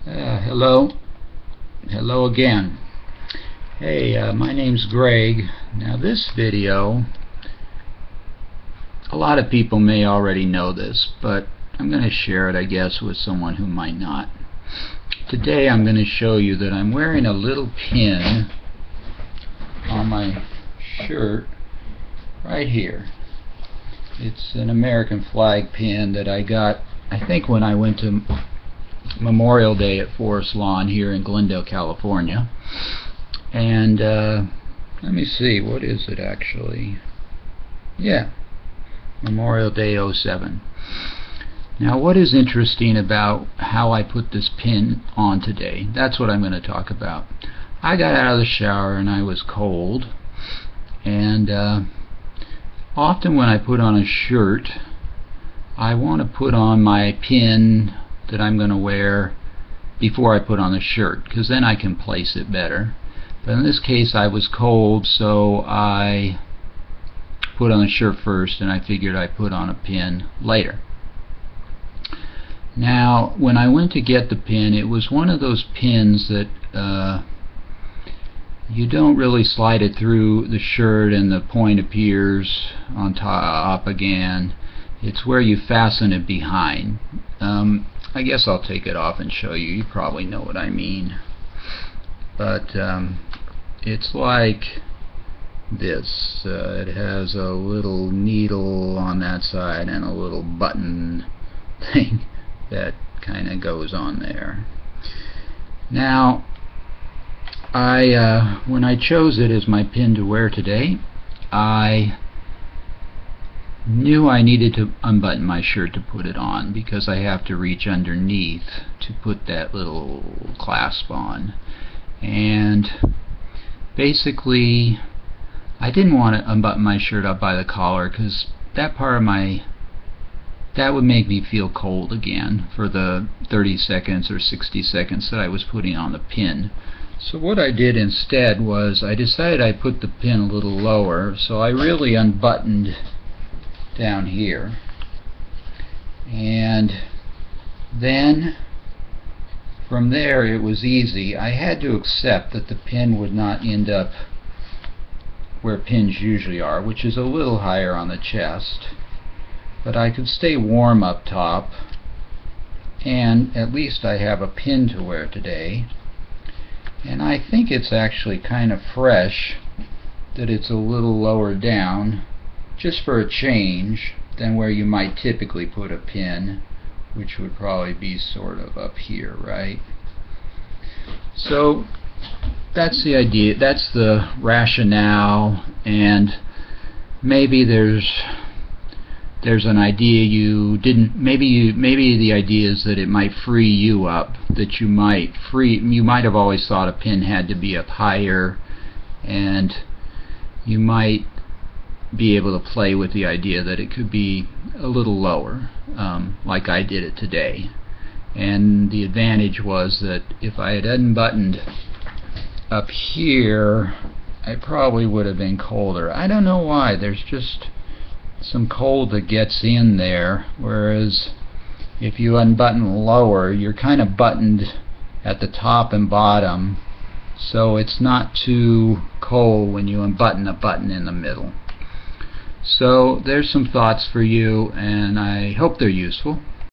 Hello again. Hey, my name's Greg. Now this video, a lot of people may already know this, but I'm going to share it, I guess, with someone who might not. Today I'm going to show you that I'm wearing a little pin on my shirt right here. It's an American flag pin that I got, I think, when I went to Memorial Day at Forest Lawn here in Glendale, California. And let me see, what is it actually? Yeah, Memorial Day '07. Now, what is interesting about how I put this pin on today? That's what I'm going to talk about. I got out of the shower and I was cold, and often when I put on a shirt, I want to put on my pin that I'm going to wear before I put on the shirt, because then I can place it better. But in this case I was cold, so I put on the shirt first, and I figured I'd put on a pin later. Now when I went to get the pin, it was one of those pins that you don't really slide it through the shirt and the point appears on top again. It's where you fasten it behind. I guess I'll take it off and show you. You probably know what I mean. But it's like this. It has a little needle on that side and a little button thing that kind of goes on there. Now, when I chose it as my pin to wear today, I knew I needed to unbutton my shirt to put it on, because I have to reach underneath to put that little clasp on. And basically I didn't want to unbutton my shirt up by the collar, because that would make me feel cold again for the 30 seconds or 60 seconds that I was putting on the pin. So what I did instead was I decided I'd put the pin a little lower, so I really unbuttoned down here, and then from there it was easy. I had to accept that the pin would not end up where pins usually are, which is a little higher on the chest, but I could stay warm up top, and at least I have a pin to wear today. And I think it's actually kind of fresh that it's a little lower down, just for a change, than where you might typically put a pin, which would probably be sort of up here, right? So that's the idea, that's the rationale, and maybe there's an idea you didn't, maybe the idea is that it might free you up, that you might have always thought a pin had to be up higher, and you might be able to play with the idea that it could be a little lower, like I did it today. And the advantage was that if I had unbuttoned up here, I probably would have been colder. I don't know why, there's just some cold that gets in there, whereas if you unbutton lower, you're kind of buttoned at the top and bottom, so it's not too cold when you unbutton a button in the middle. So there's some thoughts for you, and I hope they're useful.